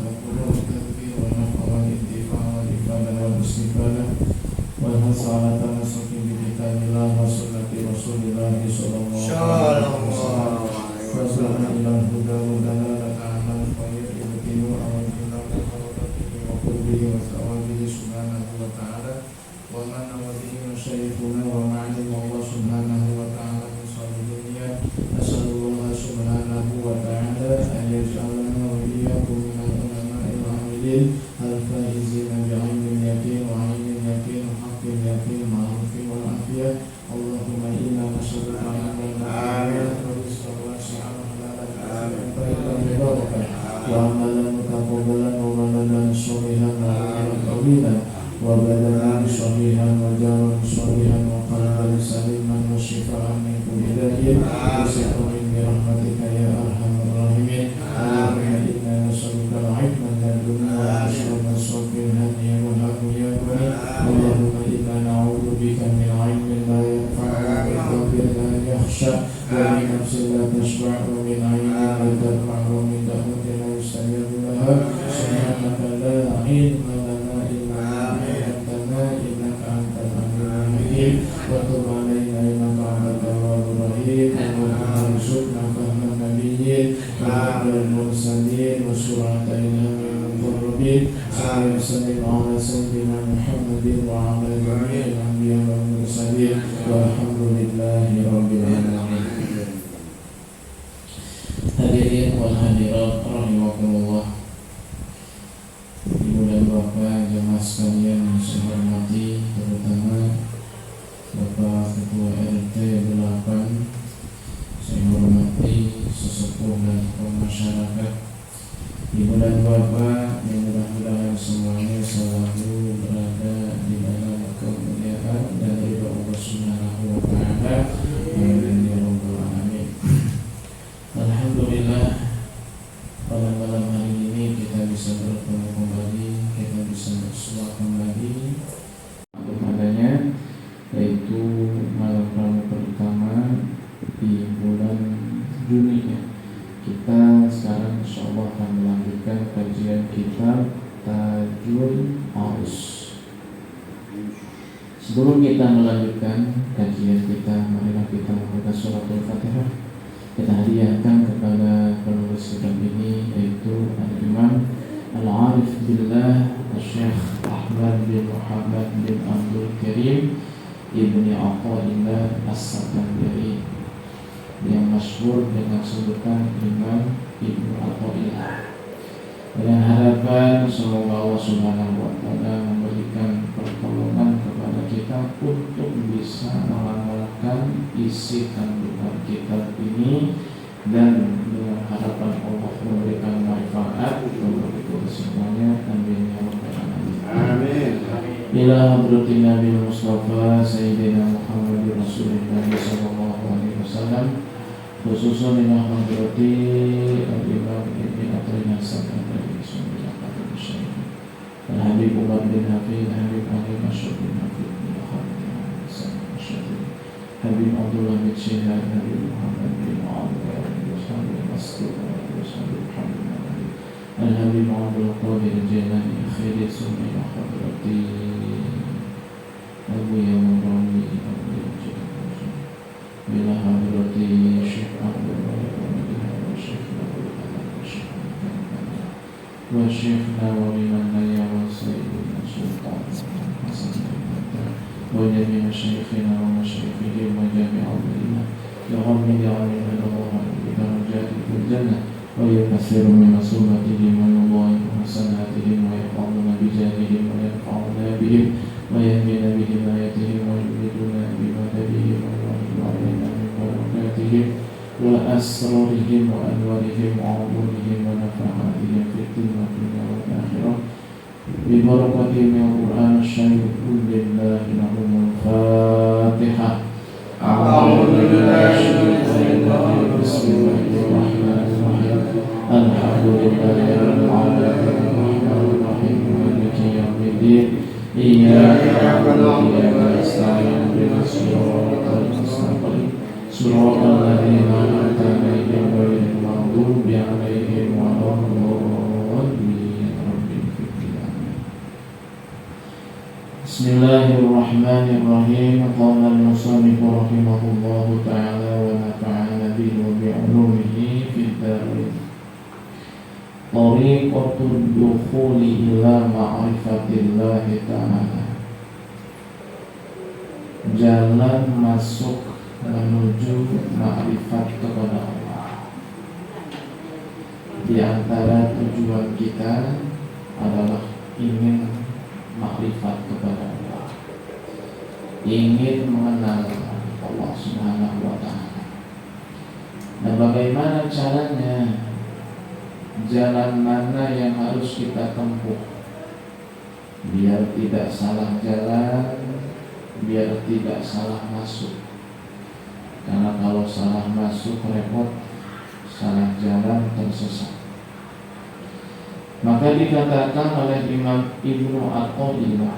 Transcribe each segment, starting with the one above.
والتفكر والتذكير والنفع والانتفاع والإفادة والاستفادة والحث على التمسك بكتاب الله وسنة رسول الله صلى الله عليه وسلم وسلم إلى الهدى والدلالة على الخير ابتغاء وجه الله ومرضاته وقربه وثوابه سبحانه وتعالى ومن به مشايخنا ومعلم الله سبحانه وتعالى من صالح الدنيا. أسأل الله سبحانه وتعالى أن يجعلنا وإياكم من العلماء العاملين الفائزين بعلم اليقين وعلم اليقين وحق اليقين معروف والعافية. اللهم إنا نسألك علما ورزقا واسعا وحلالا طيبا مباركا وعملا متقبلا وولدا صالحا وعملا طويلا وبدنا صحيحا وجارا صالحا وقلبا سليما وشفاء من كل داء وسقما برحمتك يا ارحم الراحمين. اللهم انا نسالك العلم لدنا واشرب الصوت الهدي والهدى يا غني. اللهم انا نعوذ بك من علم لا ينفع وقلب لا يخشى ومن نفس لا تشبع ومن عين لا تدمع ومن دعوة لا يستجاب لها. سبحانك لا علم لنا الا إنك أنت العليم الحكيم وتب علينا إنك أنت التواب الرحيم. اللهم ارزقنا فهم النبيين وعبد المرسلين وسرعة إلهام المقربين. صلى وسلم على سيدنا محمد وعلى جميع الأنبياء والمرسلين والحمد لله رب العالمين. Hadirin wal hadirat rahimakumullah. Ibu dan bapak jemaah sekalian yang saya hormati, terutama Bapak Ketua RT 8, saya hormati sesepuh dan tokoh masyarakat. Ibu dan bapak yang mudah-mudahan semuanya selalu berada di dalam kemuliaan dan ridha Allah Subhanahu wa taala. Amin ya rabbal alamin. Alhamdulillah, pada malam hari ini kita bisa bertemu kembali, kita bisa bersua kembali kepadanya, yaitu malam Rabu pertama di bulan Juni ya. Kita sekarang insyaallah akan melanjutkan kajian kitab Tajul Arus. Sebelum kita melanjutkan kajian kita, marilah kita membaca surat Al-Fatihah. Kita hadiahkan kepada penulis kitab ini, yaitu Al-Imam Al-Arif Billah Syekh Ahmad bin Muhammad bin Abdul Karim Ibni Atha'illah As-Sakandari, yang masyhur dengan sebutan Imam Ibnu Atha'illah. Dengan harapan semoga Allah Subhanahu wa taala memberikan pertolongan kepada kita untuk bisa mengamalkan isi kandungan kitab ini, dan dengan harapan Allah memberikan manfaat untuk kita semuanya. Amin ya rabbal alamin. Amin. Ila hadratin Nabi Mustafa Sayyidina Muhammad Rasulullah sallallahu alaihi wasallam, khususan ila hadrati al-Imam Ibn Atha'illah As-Sakandari Al-Habib Umar bin Hafid, Habib Ali Masyur bin Hafid bin Habib Abdullah bin Syihad, Habib Muhammad bin Mu'awiyah bin Habib Mas'ud bin Habib Al-Habib Abdul Qadir Al-Jailani Akhiri Sunni Al-Hadrati Abu Yamurani Abu Yamurani Bila Hadrati Syekh Abdul Qadir wa Syekh Abdul Qadir wa Syekh Nawawi Manaya wa Sayyidina Sultan Hasan wa jami' masyayikhina wa masyayikhihim wa jami' awlina ya Rabbi ya Rabbi Allah bi darajati fil jannah wa yakathiru min sunnatihim wa yudha'ifu hasanatihim wa yaqamuna bi jahihim wa yanfa'una bihim wa yahdina bi hidayatihim wa yuriduna bi madadihim wa yu'alina min barakatihim wa asrarihim wa anwarihim wa umurihim wa nafahatihim fi dunya wal akhirah bi barakatihim ya Qur'an syarif lillahi lahumul Fatihah. A'udzu billahi bismillahirrahmanirrahim. Alhamdulillahi rabbil alamin arrahmanir rahim maliki yaumiddin iyyaka na'budu wa iyyaka nasta'in ihdinas siratal mustaqim siratal ladzina an'amta 'alaihim ghairil maghdubi 'alaihim waladdallin. Bismillahirrahmanirrahim. Qala al-musannif rahimahullahu ta'ala wa nafa'ana bihi wa bi'ulumihi fid dharain. Tariqatul dukhuli ila ma'rifatillahi ta'ala. Jalan masuk menuju ma'rifat kepada Allah. Di antara tujuan kita adalah ingin makrifat kepada Allah, ingin mengenal Allah Subhanahu wa ta'ala. Nah, bagaimana caranya? Jalan mana yang harus kita tempuh biar tidak salah jalan, biar tidak salah masuk? Karena kalau salah masuk repot, salah jalan tersesat. Maka dikatakan oleh Imam Ibnu Athaillah,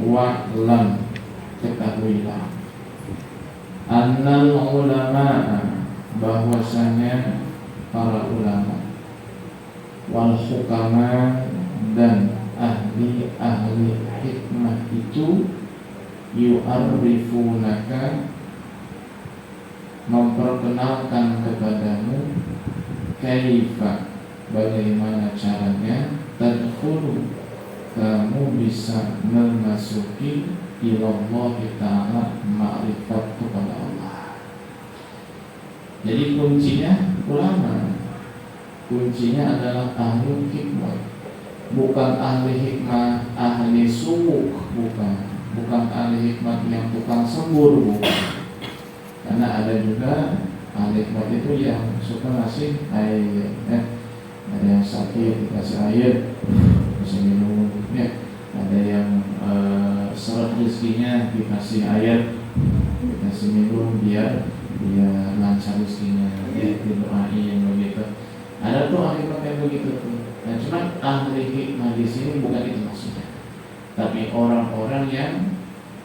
wa'lam, ketahuilah, annal ulama, bahwasanya para ulama, wal hukama, dan ahli hikmah itu yu'arrifunaka, memperkenalkan kepadamu, kaifa, bagaimana caranya, tadkhulu, kamu bisa memasuki ilallahi ta'ala, ma'rifat kepada Allah. Jadi kuncinya ulama, kuncinya adalah ahli hikmah, bukan ahli hikmah ahli sumuk, bukan ahli hikmah yang tukang sembur, bukan. Karena ada juga ahli hikmah itu yang suka ngasih air, ada yang sakit dikasih air, bisa minum, ya. Ada yang seret rezekinya dikasih air, dikasih minum biar dia lancar rezekinya, dia didoain begitu. Ada tuh ahli hikmah yang begitu tuh. Nah, cuma ahli hikmah di sini bukan itu maksudnya, tapi orang-orang yang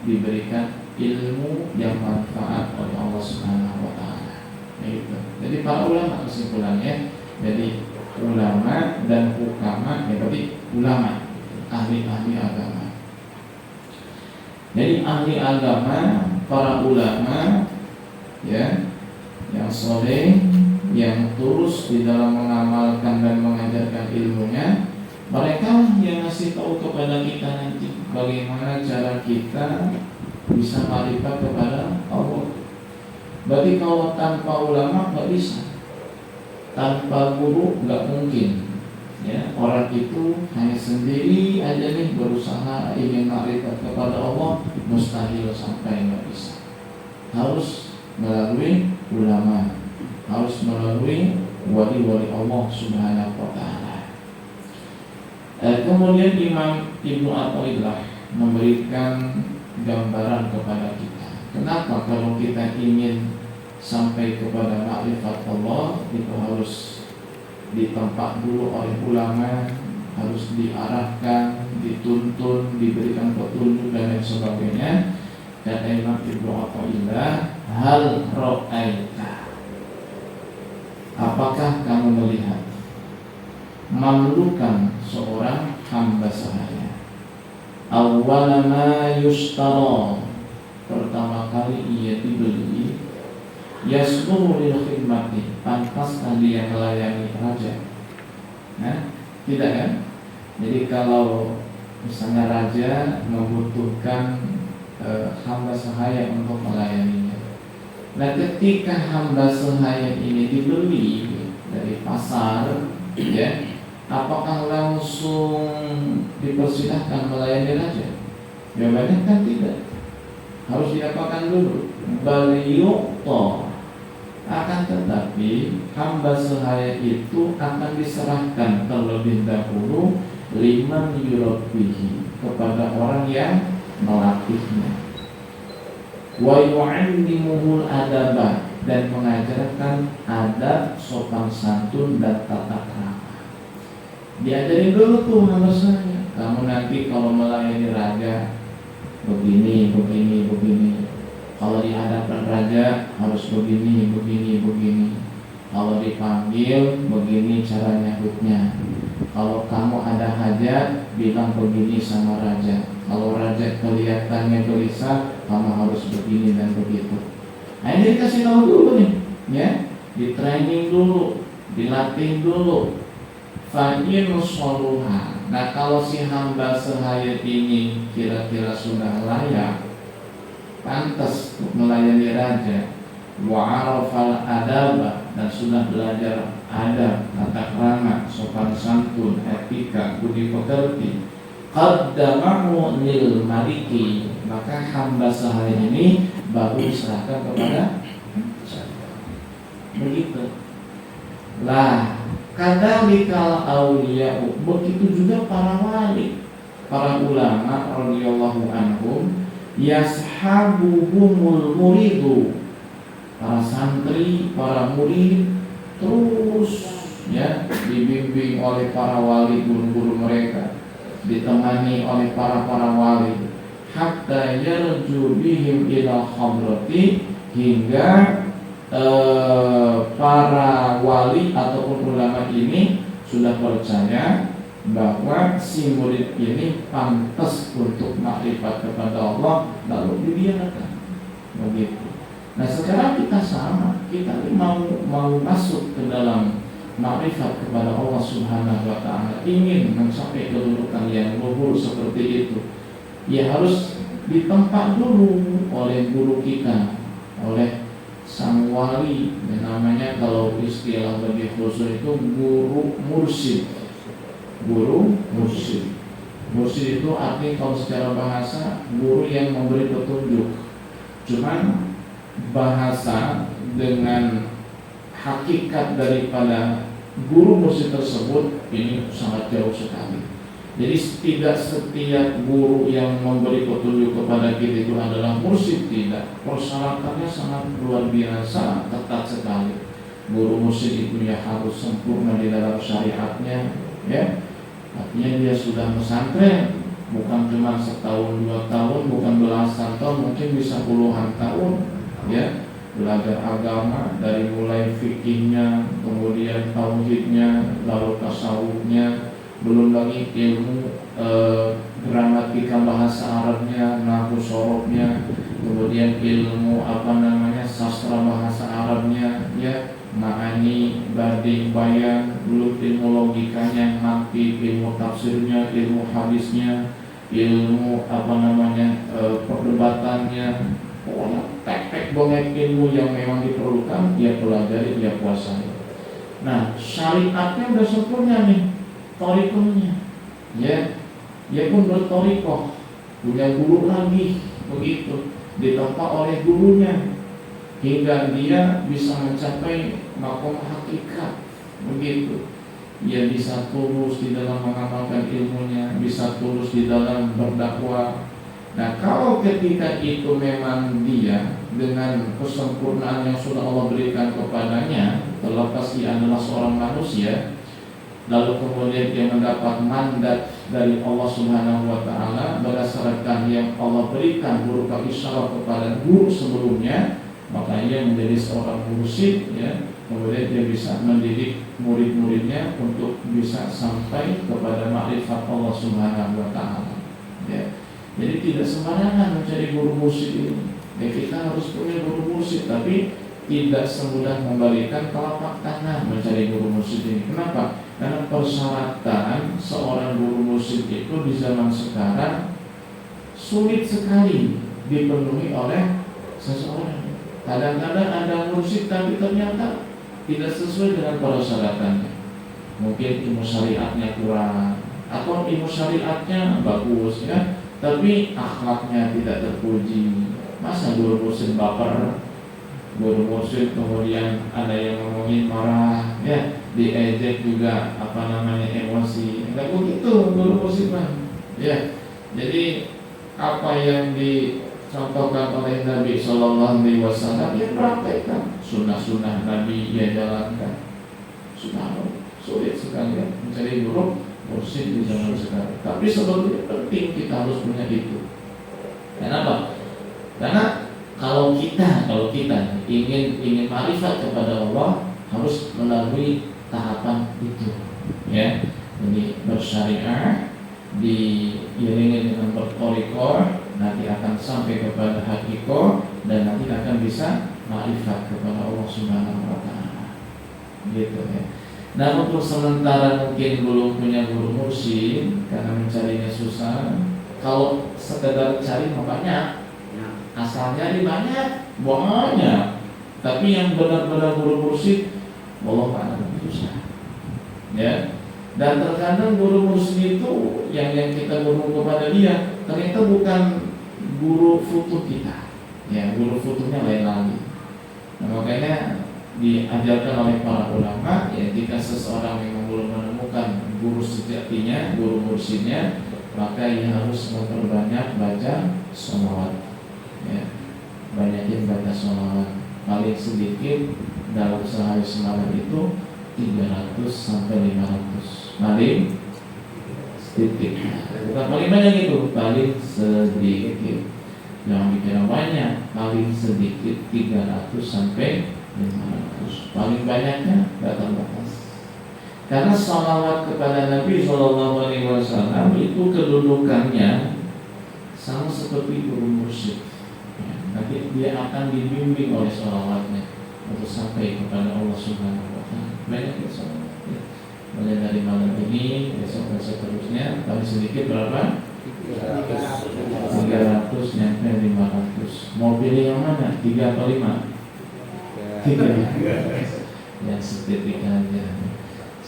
diberikan ilmu yang manfaat oleh Allah Subhanahu wa ta'ala. Gitu. Jadi para ulama kesimpulannya, jadi ulama dan hukama, ya berarti ulama, ahli-ahli agama. Jadi ahli agama, para ulama, ya, yang soleh, yang terus di dalam mengamalkan dan mengajarkan ilmunya, mereka yang ngasih tahu kepada kita nanti bagaimana cara kita bisa ma'rifat kepada Allah. Berarti kalau tanpa ulama nggak bisa, tanpa guru nggak mungkin. Ya, orang itu hanya sendiri aja nih berusaha ingin ma'rifat kepada Allah, mustahil sampai, nggak bisa. Harus melalui ulama, harus melalui wali-wali Allah Subhanahu wa ta'ala. Kemudian Imam Ibnu Athaillah memberikan gambaran kepada kita. Kenapa kalau kita ingin sampai kepada ma'rifat Allah, itu harus ditempa dulu oleh ulama, harus diarahkan, dituntun, diberikan petunjuk dan lain sebagainya. Kata Imam Ibnu Athaillah, hal ra'aita, apakah kamu melihat mamlukan seorang hamba sahaya, awwala ma yushtara, pertama kali ia dibeli, yasluhu lil khidmati, pantaskah dia melayani raja? Nah, tidak kan? Jadi kalau misalnya raja membutuhkan hamba sahaya untuk melayaninya, nah ketika hamba sahaya ini dibeli dari pasar, ya, apakah langsung dipersilahkan melayani raja? Jawabannya kan tidak. Harus diapakan dulu? Baliyuqta. Akan tetapi hamba sahaya itu akan diserahkan terlebih dahulu liman yurabbihi, kepada orang yang melatihnya. Wa yu'allimuhul adaba, dan mengajarkan adab, sopan santun dan tata krama. Diajarin dulu tuh hamba sahaya, kamu nanti kalau melayani raja begini, begini, begini. Kalau di hadapan raja harus begini, begini, begini. Kalau dipanggil begini cara nyahutnya. Kalau kamu ada hajat, bilang begini sama raja. Kalau raja kelihatannya gelisah, kamu harus begini dan begitu. Nah ini dikasih tahu dulu nih, ya, di training dulu, dilatih dulu. Fa'in soluha. Nah kalau si hamba sehaya ini kira-kira sudah layak, pantas untuk melayani raja, wa'arafal adaba, dan sudah belajar adab, tata krama, sopan santun, etika, budi pekerti, qaddamahu lil maliki, maka hamba sahaya ini baru diserahkan kepada begitu. Lah, kadzalikal auliya, begitu juga para wali, para ulama radhiyallahu anhum, yashabuhumul muridu, para santri, para murid terus ya dibimbing oleh para wali, guru-guru mereka, ditemani oleh para wali, hatta yarju bihim ila hadrati, hingga para wali ataupun ulama ini sudah percaya bahwa si murid ini pantas untuk makrifat kepada Allah, lalu dibiarkan begitu. Nah sekarang kita sama, kita mau masuk ke dalam makrifat kepada Allah Subhanahu wa Ta'ala, ingin mencapai kedudukan yang luhur seperti itu, ya harus ditempa dulu oleh guru kita, oleh sang wali, yang namanya kalau istilah lebih khusus itu guru mursyid. Guru mursyid. Mursyid itu artinya kalau secara bahasa guru yang memberi petunjuk. Cuman bahasa dengan hakikat daripada guru mursyid tersebut ini sangat jauh sekali. Jadi tidak setiap guru yang memberi petunjuk kepada kita itu adalah mursyid, tidak. Persyaratannya sangat luar biasa, ketat sekali. Guru mursyid itu ya harus sempurna di dalam syariatnya, ya. Artinya dia sudah pesantren, bukan cuma setahun 2 tahun, bukan belasan tahun, mungkin bisa puluhan tahun, ya. Belajar agama dari mulai fikihnya, kemudian tauhidnya, lalu tasawufnya, belum lagi ilmu gramatika bahasa Arabnya, nahwu sorobnya, kemudian ilmu sastra bahasa Arabnya, ya, ma'ani, badi, bayan, belum ilmu logikanya, nanti ilmu tafsirnya, ilmu hadisnya, ilmu perdebatannya, pokoknya tek-tek banget ilmu yang memang diperlukan dia pelajari, dia kuasai. Nah syariatnya udah sempurna nih, torikohnya, ya, dia pun bertorikoh, punya guru lagi, begitu, ditempa oleh gurunya, hingga dia bisa mencapai makom hakikat, begitu. Dia bisa tulus di dalam mengamalkan ilmunya, bisa tulus di dalam berdakwah. Nah kalau ketika itu memang dia dengan kesempurnaan yang sudah Allah berikan kepadanya, terlepas dia adalah seorang manusia, lalu kemudian dia mendapat mandat dari Allah Subhanahu wa Ta'ala berdasarkan yang Allah berikan berupa isyarat kepada guru sebelumnya, maka ia menjadi seorang mursyid, ya. Kemudian dia bisa mendidik murid-muridnya untuk bisa sampai kepada makrifat Allah Subhanahu wa Ta'ala, ya. Jadi tidak sembarangan mencari guru mursyid ini. Ya, kita harus punya guru mursyid, tapi tidak semudah membalikan telapak tangan mencari guru mursyid ini. Kenapa? Karena persyaratan seorang guru mursyid itu di zaman sekarang sulit sekali dipenuhi oleh seseorang. Kadang-kadang ada mursyid tapi ternyata tidak sesuai dengan persyaratannya. Mungkin ilmu syariatnya kurang, atau ilmu syariatnya bagus, ya, tapi akhlaknya tidak terpuji. Masa guru mursyid baper, guru mursyid kemudian ada yang ngomongin marah, ya, diejek juga emosi. Enggak begitu guru mursyid, ya. Jadi apa yang dicontohkan oleh Nabi Sallallahu Alaihi Wasallam dia praktekkan, sunnah-sunnah Nabi ia jalankan. Subhanallah, sulit sekali ya mencari guru mursyid di zaman sekarang. Tapi sebetulnya penting kita harus punya itu. Kenapa? Karena kalau kita ingin marifat kepada Allah harus melalui tahapan itu, ya. Jadi bersyariah diiringi dengan bertorikor, nanti akan sampai kepada hakiko dan nanti akan bisa ma'rifat kepada Allah Subhanahu wa Ta'ala. Gitu ya. Nah, untuk sementara mungkin belum punya guru mursyid karena mencarinya susah. Kalau sekedar cari banyak, asal nyari banyak. Tapi yang benar-benar guru mursyid, Allah Ta'ala lebih susah. Ya. Dan terkadang guru mursyid itu yang kita guru kepada dia ternyata bukan guru futur kita. Ya, guru futurnya lain lagi. Nah, makanya diajarkan oleh para ulama, ya jika seseorang yang belum menemukan guru sejatinya, guru mursyidnya, maka ia harus memperbanyak baca sholawat. Ya, banyakin baca sholawat. Paling sedikit dalam sehari semalam itu 300 sampai 500. Paling sedikit. Bukan paling banyak itu, paling sedikit. Jangan bicara banyak, paling sedikit 300 sampai 500. Paling banyaknya tidak terbatas. Karena salawat kepada Nabi SAW itu kedudukannya sama seperti guru mursyid. Ya, nanti dia akan dibimbing oleh salawatnya untuk sampai kepada Allah Subhanahu wa Ta'ala. Banyak salawat. Ya. Mulai dari malam ini, besok dan seterusnya, paling sedikit berapa? 300 nyampe 500. Mau pilih yang mana? 3 atau 5? 3. Yang seketika aja.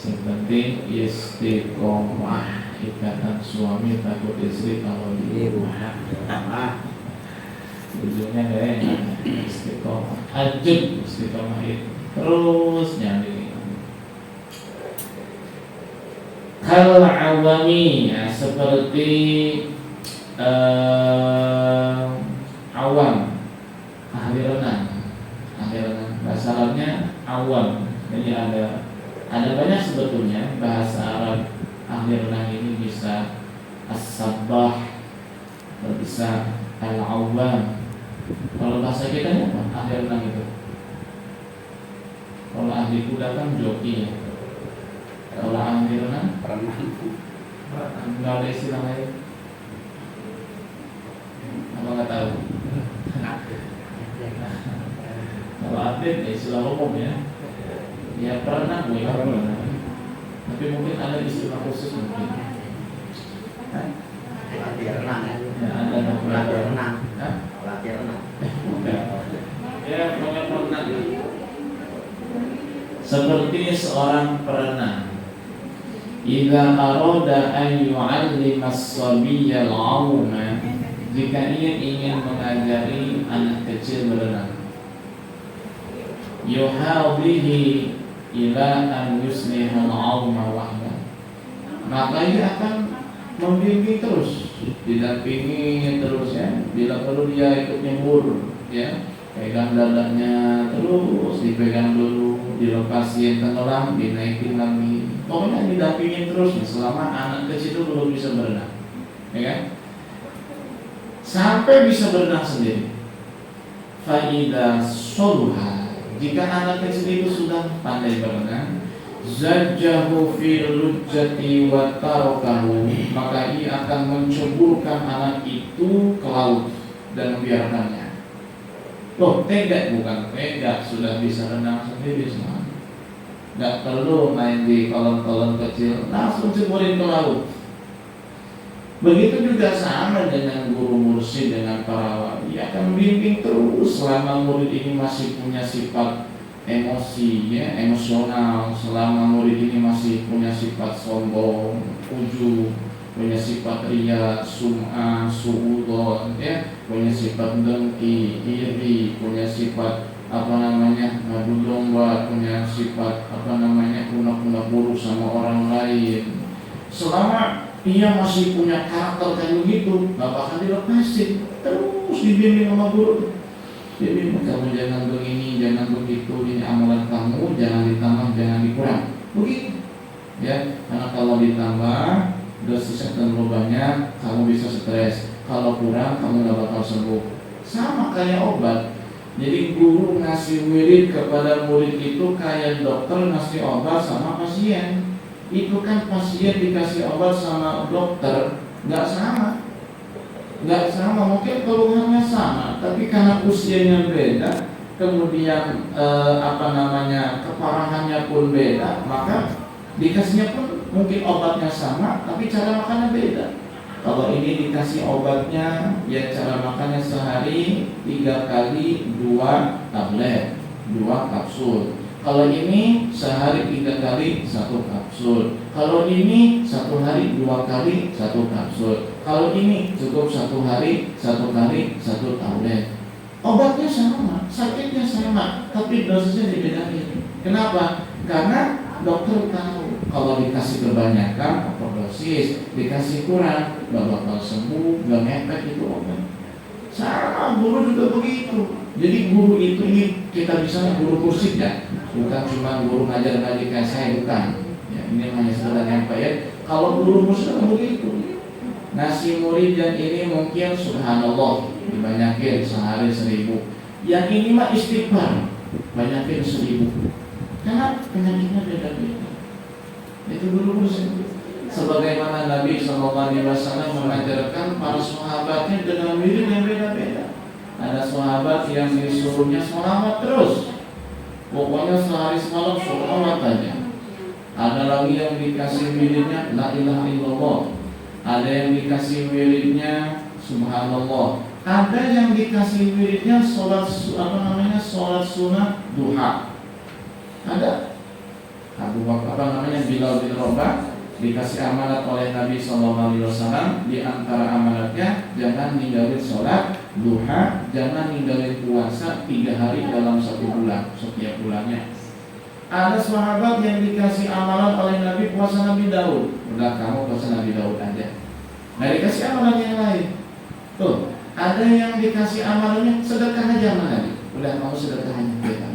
Yang penting istiqomah. Ikatan suami takut istri kalau di rumah. Ujungnya kayak istiqomah. Ajud istiqomah itu. Terus nyari. Hal awami, ya, seperti awam, ahli renang. Bahasa Arabnya awam. Jadi ada banyak sebetulnya bahasa Arab ahli renang ini, bisa as-sabbah, bisa al-awwam. Kalau bahasa kita apa? Ahli renang itu. Kalau ahli kuda kan joki ya. Kalau ahli renang nggak ada istilah lain. Apa nggak tahu? Kalau atlet ya istilah umum ya. Ya pernah gue tapi mungkin ada istilah khusus mungkin. Latihan renang ya. Ya ada Latihan renang. Latihan renang. Ya pokoknya renang. Seperti seorang perenang. Idza arada an yu'allima as-sabiyya al-'awma, jika ingin mengajari anak kecil berenang, yuhadhihi ila an yusliha al-'awma wahda, maka ia akan membimbing terus, didampingi terus ya. Bila perlu dia ikut nyebur ya, pegang dadanya terus, dipegang dulu, dilepasin tenggelam, dinaikin lagi. Pokoknya didampingin terus nih, selama anak kecil itu belum bisa berenang, ya kan? Sampai bisa berenang sendiri. Faida soluha, jika anak kecil itu sudah pandai berenang, zajjahu fil lujjati wa tarakahu, maka ia akan menceburkan anak itu ke laut dan membiarkannya. Loh, tegak bukan tegak, sudah bisa renang sendiri semua. Gak perlu main di kolam-kolam kecil, langsung ceburin ke laut. Begitu juga sama dengan guru mursyid, dengan para wali, akan membimbing terus selama murid ini masih punya sifat emosi, ya, emosional. Selama murid ini masih punya sifat sombong, ujub, punya sifat riya, sum'ah, su'udon, ya, punya sifat dengki, iri, punya sifat ngadu domba, punya sifat punak-punak buruk sama orang lain. Selama ia masih punya karakter kayak begitu, gak bakal dilepasin, terus dibimbing sama guru. Dibimbing, kamu jangan begini, jangan begitu, ini amalan kamu, jangan ditambah, jangan dikurang. Begitu ya, karena kalau ditambah dosis terlalu banyak, kamu bisa stres. Kalau kurang, kamu gak bakal sembuh. Sama kayak obat. Jadi guru ngasih wirid kepada murid itu kayak dokter ngasih obat sama pasien. itu kan pasien dikasih obat sama dokter nggak sama, mungkin keluhannya sama, tapi karena usianya beda, kemudian keparahannya pun beda, maka dikasihnya pun mungkin obatnya sama, tapi cara makannya beda. Kalau ini dikasih obatnya, ya cara makannya sehari 3 kali 2 tablet, 2 kapsul. Kalau ini sehari 3 kali 1 kapsul. Kalau ini 1 hari 2 kali 1 kapsul. Kalau ini cukup 1 hari 1 kali 1 tablet. Obatnya sama, sakitnya sama, tapi dosisnya dibedakan. Kenapa? Karena dokter tahu kalau dikasih kebanyakan overdosis, dikasih kurang gak bakal sembuh, gak ngefek itu obat. Sama guru juga begitu. Jadi guru itu ini kita bisa guru kursi ya, bukan cuma guru ngajar kayak saya, bukan. Ya, ini hanya sekedar nyampe ya. Kalau guru kursi kan begitu. Nasi murid yang ini mungkin subhanallah dibanyakin sehari 1000. Yang ini mah istighfar banyakin 1000. Karena penyakitnya beda-beda. Itu guru kursi. Sebagaimana Nabi SAW mengajarkan para sahabatnya dengan wirid yang beda-beda. Ada sahabat yang disuruhnya sholawat terus, pokoknya sehari semalam sholawat aja. Ada lagi yang dikasih wiridnya la ilaha illallah. Ada yang dikasih wiridnya subhanallah. Ada yang dikasih wiridnya sholat sunnah duha. Ada Bilal bin Rabah dikasih amanat oleh Nabi SAW. Di antara amanatnya jangan ninggalin sholat duha, jangan ninggalin puasa 3 hari dalam 1 bulan setiap bulannya. Ada sahabat yang dikasih amalan oleh Nabi puasa Nabi Daud. Udah kamu puasa Nabi Daud aja. Nah dikasih amalan yang lain. Tuh, ada yang dikasih amalannya sedekah aja sama Nabi. Udah kamu sedekah aja.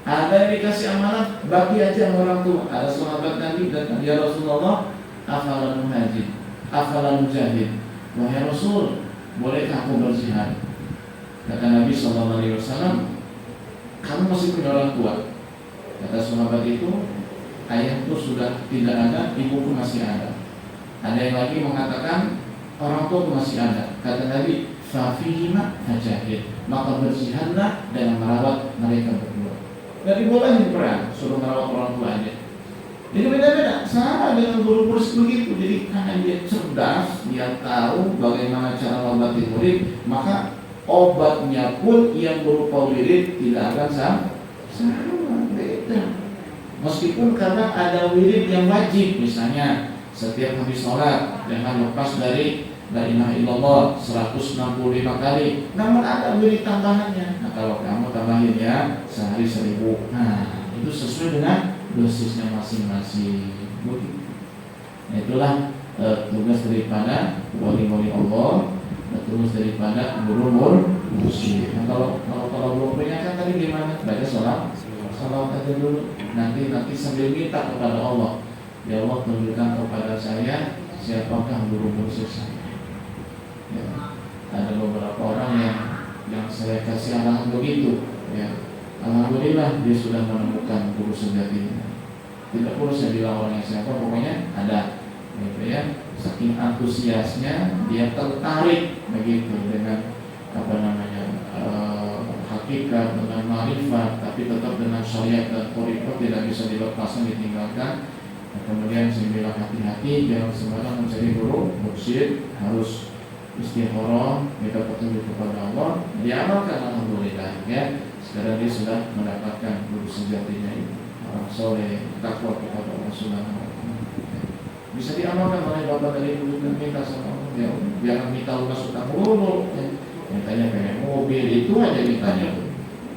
Ada yang dikasih amalan bagi aja sama orang tua. Ada sahabat Nabi datang, ya Rasulullah, afalan muhajir, afalan mujahid. Wahai Rasul, bolehkah aku berjihad? Kata Nabi SAW, kamu masih punya orang tua. Kata sahabat itu, ayahku sudah tidak ada, ibuku masih ada. Ada yang lagi mengatakan orang tua masih ada. Kata Nabi, fafihima hajahid, maka berjihadlah dan merawat mereka berdua. Dari boleh perang, suruh merawat orang tua aja. Jadi beda-beda, sama dengan guru kursi begitu. Jadi karena dia cerdas, dia tahu bagaimana cara mengobati murid, maka obatnya pun yang berupa wirid tidak akan sama, beda. Meskipun kadang ada wirid yang wajib, misalnya setiap habis sholat jangan lepas dari la ilaha illallah 165 kali. Namun ada wirid tambahannya. Nah kalau kamu tambahin ya sehari 1000. Nah itu sesuai dengan dosisnya masing-masing. Nah itulah tugas daripada wali-wali Allah, tugas daripada guru muslim. Nah kalau belum punya kan tadi gimana? Baca salat aja dulu. Nanti sambil minta kepada Allah, ya Allah tunjukkan kepada saya siapakah guru muslim saya. Ya, ada beberapa orang yang saya kasih arahan begitu, ya. Alhamdulillah dia sudah menemukan guru sejatinya. Tidak perlu saya bilang orangnya siapa, pokoknya ada, gitu ya. Saking antusiasnya dia tertarik begitu dengan hakikat, dengan marifat, tapi tetap dengan syariat dan thariqah tidak bisa dilepaskan, ditinggalkan. Nah, kemudian saya bilang hati-hati jangan sembarang mencari guru mursyid, harus istikharah, kita petunjuk kepada Allah, diamalkan alhamdulillah ya. Sekarang dia sudah mendapatkan guru sejatinya itu, orang soleh, takwa kepada Allah Subhanahu wa Ta'ala. Bisa diamalkan oleh bapak dari ibu dan minta sama Allah, ya, jangan minta lunas utang dulu, ya. Mintanya pengen mobil itu aja mintanya,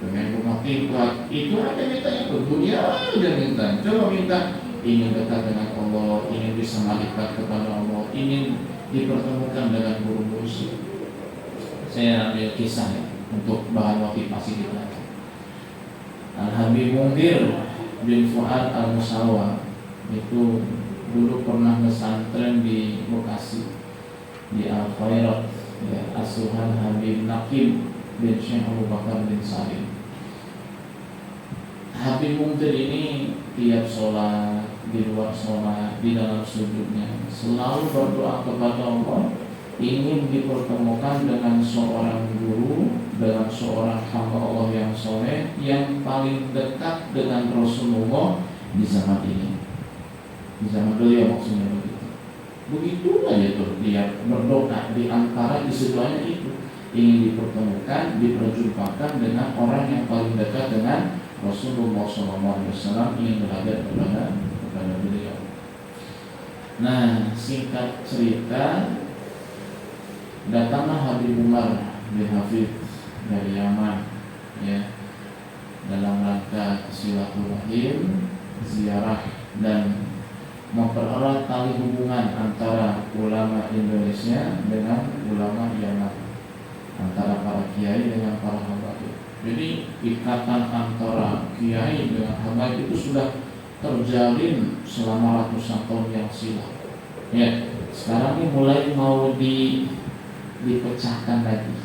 pengen rumah tingkat itu aja mintanya, dunia aja minta. Coba minta ingin dekat dengan Allah, ingin bisa malaikat kepada Allah, ingin dipertemukan dengan guru muslim. Saya ambil kisah ya, untuk bahan motivasi kita. Al-Habib Mundir bin Fuad Al-Musawa itu dulu pernah pesantren di Bekasi, di Al-Khairat, ya, asuhan Habib Naqib bin Syekh Abu Bakar bin Salim. Habib Mundir ini tiap sholat di luar sholat, di dalam sujudnya, selalu berdoa kepada Allah, ingin dipertemukan dengan seorang guru, dengan seorang hamba Allah yang soleh, yang paling dekat dengan Rasulullah di zaman ini, di zaman beliau maksudnya begitu. Begitu aja tuh dia berdoa di antara keduanya itu, ingin dipertemukan, diperjumpakan dengan orang yang paling dekat dengan Rasulullah SAW, ingin belajar kepada beliau. Nah, singkat cerita, datanglah Habib Umar bin Hafid dari Yaman, ya, dalam rangka silaturahim, ziarah dan mempererat tali hubungan antara ulama Indonesia dengan ulama Yaman, antara para kiai dengan para habaib. Jadi ikatan antara kiai dengan habaib itu sudah terjalin selama ratusan tahun yang silam. Ya, sekarang ini mulai mau dipecahkan lagi,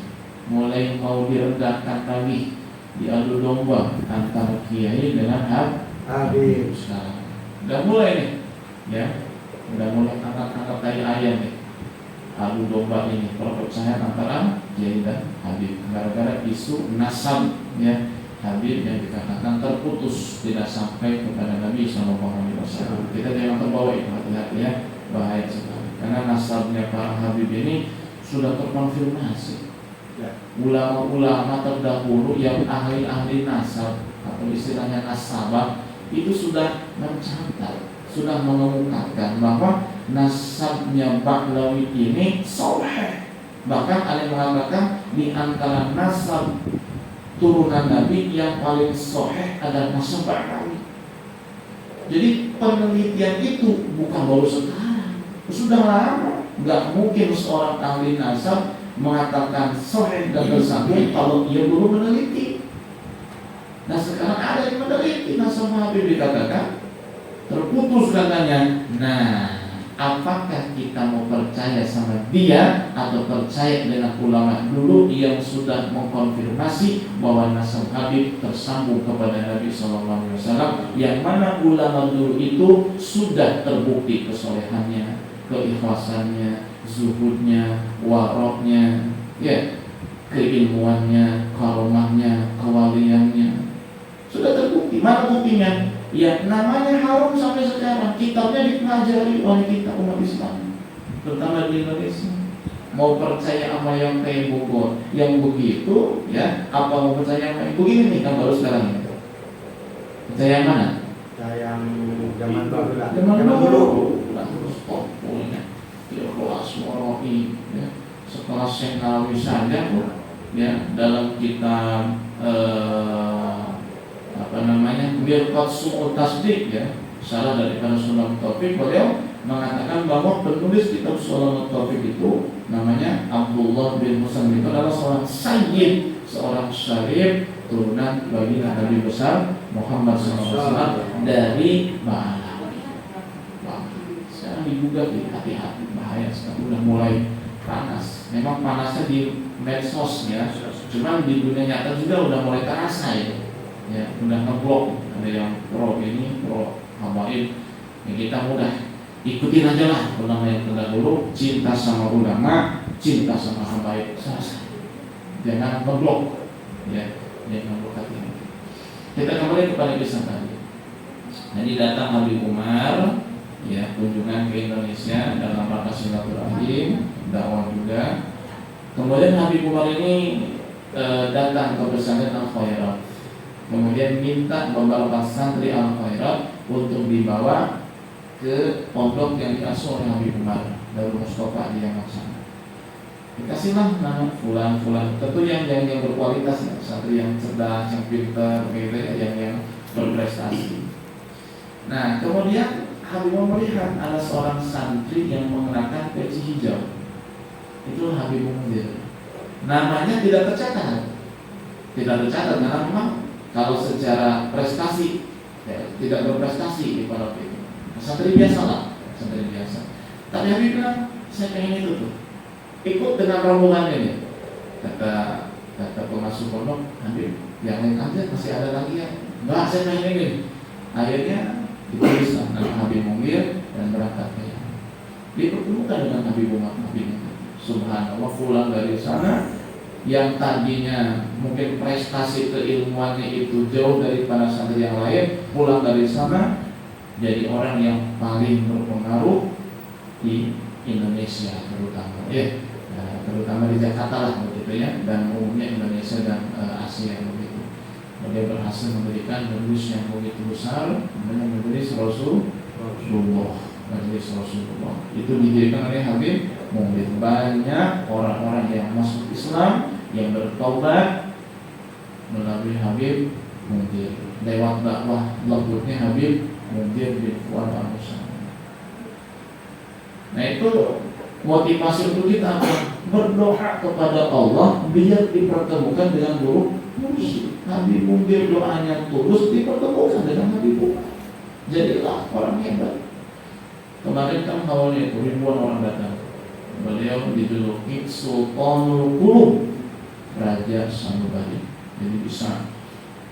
mulai mau diredakan lagi, diadu domba antara kiai dengan habib. Sekarang udah mulai nih, ya, udah mulai angkat-angkat tai ayam nih, adu domba ini, perpecahan antara kiai dan habib, gara-gara isu nasab, ya, habib yang dikatakan terputus, tidak sampai kepada Nabi SAW. Kita jangan terbawa itu, hati-hati ya, bahaya sekali, karena nasabnya para habib ini sudah terkonfirmasi. Ulama-ulama terdahulu yang ahli-ahli nasab atau istilahnya nasabah itu sudah mencatat, sudah mengemukakan bahwa nasabnya Bahlawi ini soleh. Bahkan ada yang mengatakan di antara nasab turunan Nabi yang paling soleh adalah nasab Bahlawi. Jadi penelitian itu bukan baru sekarang, sudah lama. Gak mungkin seorang ahli nasab mengatakan soleh dan bersambung kalau dia belum meneliti. Nah, sekarang ada yang meneliti nasab Habib, dikatakan terputus katanya. Nah, apakah kita mau percaya sama dia atau percaya dengan ulama dulu yang sudah mengkonfirmasi bahwa nasab Habib tersambung kepada Nabi SAW, yang mana ulama dulu itu sudah terbukti kesolehannya, keikhlasannya, zuhudnya, waroknya, ya, keilmuannya, karomahnya, kewaliannya, sudah terbukti. Mana buktinya? Ya, namanya harum sampai sekarang, kitabnya dipelajari oleh kita umat Islam, terutama di Indonesia. Mau percaya sama yang kayak Bogor, yang begitu, ya, apa mau percaya sama yang begini nih, kan baru sekarang ini. Percaya yang mana? Yang zaman dulu lah. Zaman dulu. Terus pokoknya kelas waroi, ya, sekelas Senawi saja, ya, dalam kitab Mirqat Su'ud Tasdik, ya, salah daripada Sulam Taufik, beliau mengatakan bahwa penulis kitab Sulam Taufik itu namanya Abdullah bin Musa, itu adalah seorang sayyid, seorang syarif turunan bagi Nabi besar Muhammad SAW dari Bahlawi. Sekarang digugat, hati-hati, bahaya sekarang udah mulai panas. Memang panasnya di medsos, ya, cuman di dunia nyata juga udah mulai terasa, ya, udah ngeblok. Ada yang pro ini, pro habaib, ya, kita mudah ikutin aja lah ulama yang terdahulu, cinta sama ulama, cinta sama habaib, selesai. Jangan ngeblok, ya, jangan ngeblok hati. Kita kembali kepada kisah tadi. Jadi datang Habib Umar, ya, kunjungan ke Indonesia dalam rangka silaturahim, dakwah juga. Kemudian Habib Umar ini datang ke pesantren Al-Khairat, kemudian minta beberapa santri Al-Khairat untuk dibawa ke pondok yang diasuh oleh Habib Umar, Darul Mustafa di Yaman sana. Dikasihlah nama fulan, tentu yang berkualitas, ya, santri yang cerdas, yang pintar, yang berprestasi. Nah, kemudian Habib Umar melihat ada seorang santri yang mengenakan peci hijau. Itu Habib Umar. Namanya tidak tercatat karena memang kalau secara prestasi, ya, tidak berprestasi di pondok itu. Santri biasa lah, santri biasa. Tapi Habib bilang, saya pengen itu tuh, ikut dengan rombongan ini. Kata pengasuh pondok, Habib, yang lain aja masih ada lagi ya. Enggak, saya pengen ini. Akhirnya Ditulislah nama Habib Mundir dan berangkat ke Yaman. Dipertemukan dengan Habib Mundir. Subhanallah, pulang dari sana yang tadinya mungkin prestasi keilmuannya itu jauh daripada santri yang lain, pulang dari sana jadi orang yang paling berpengaruh di Indonesia terutama, terutama di Jakarta lah begitu ya, dan umumnya Indonesia dan Asia begitu. Dia berhasil memberikan majelis yang begitu besar, namanya majelis Rasulullah. Majelis Rasulullah itu didirikan oleh Habib Mundir. Banyak orang-orang yang masuk Islam, yang bertaubat melalui Habib Mundir lewat dakwah lembutnya Habib Mundir bin Fuad Al-Musa. Nah itu motivasi untuk kita apa? Berdoa kepada Allah biar dipertemukan dengan guru mursyid. Habib Mundir doanya tulus, dipertemukan dengan Habib Mundir. Jadilah orang hebat. Kemarin kan awalnya itu ribuan orang datang. Beliau dijuluki Sultanul Qulub, Raja Sanubari. Jadi bisa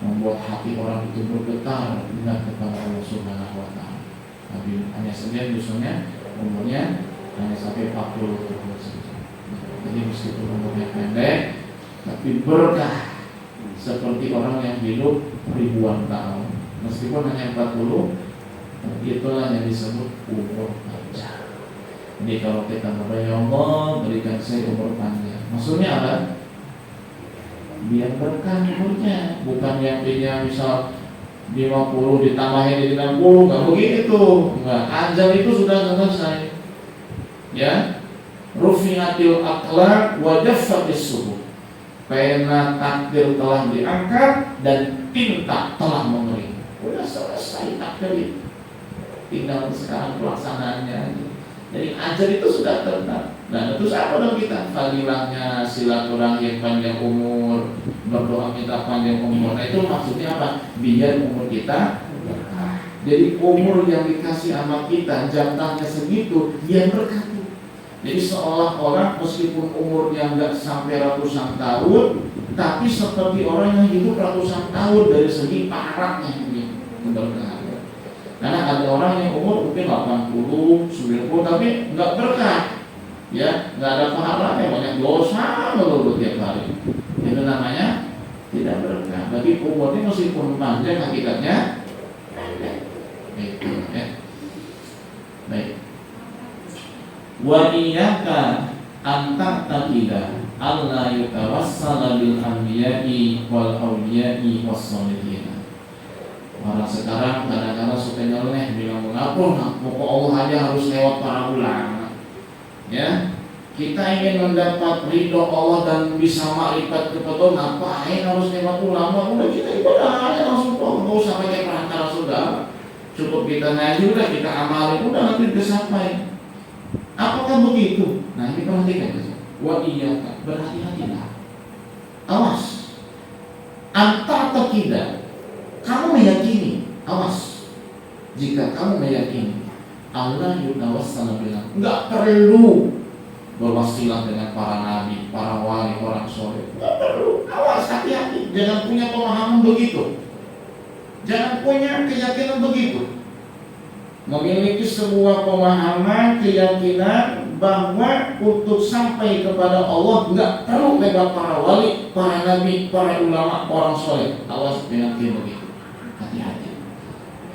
membuat hati orang itu bergetar ingat kepada Allah Subhanahu wa taala. Habib hanya saja misalnya umurnya hanya sampai 40 tahun saja. Jadi meskipun umurnya pendek, tapi berkah seperti orang yang hidup ribuan tahun. Meskipun hanya 40, itulah yang disebut umur panjang. Jadi kalau kita berdoa, ya Allah berikan saya umur panjang, maksudnya apa? Biar berkah umurnya, bukan yang punya misal 50 ditambahin jadi 60, nggak begitu. Nggak, ajal itu sudah selesai. Ya, rufiatil akhlaq wa jaffatis subuh. Pena takdir telah diangkat dan tinta telah mengering. Udah selesai takdir itu. Tinggal sekarang pelaksanaannya. Jadi ajal itu sudah tenang. Nah, terus apa dong kita? Fadilahnya silaturahim panjang umur, berdoa minta panjang umur. Nah itu maksudnya apa? Biar umur kita berkah. Jadi umur yang dikasih sama kita jatahnya segitu, biar berkah. Jadi seolah-olah meskipun umurnya nggak sampai ratusan tahun, tapi seperti orang yang hidup ratusan tahun dari segi paraknya ini berkah. Karena ada orang yang umur mungkin 80, 90 tapi nggak berkah, ya nggak ada pahalanya, banyak dosa melulu tiap hari. Itu namanya tidak berkah. Bagi umurnya meskipun panjang hakikatnya pendek. Itu ya. Baik. Wa iyyaka an ta'taqida alla yutawassala bil anbiya'i wal awliya'i was sholihin. Orang sekarang kadang-kadang suka nyeleneh bilang mengapa pokok Allah hanya harus lewat para ulama. Ya, kita ingin mendapat ridho Allah dan bisa makrifat kepada Allah, ngapain harus lewat ulama? Udah kita ibadah aja langsung kok, nggak usah pakai perantara sudah. Cukup kita ngaji udah, kita amalin udah, nanti disampai. Apakah begitu? Nah ini perhatikan. Wa iyyaka, berhati-hatilah. Awas. Anta taqidah. Kamu meyakini, awas. Jika kamu meyakini Allah yutawassal billah, enggak perlu berwasilah dengan para nabi, para wali, orang soleh. Enggak perlu. Awas, hati-hati. Jangan punya pemahaman begitu. Jangan punya keyakinan begitu. Memiliki sebuah pemahaman, keyakinan bahwa untuk sampai kepada Allah enggak perlu lewat para wali, para nabi, para ulama, orang soleh. Awas dengan begitu. Hati-hati.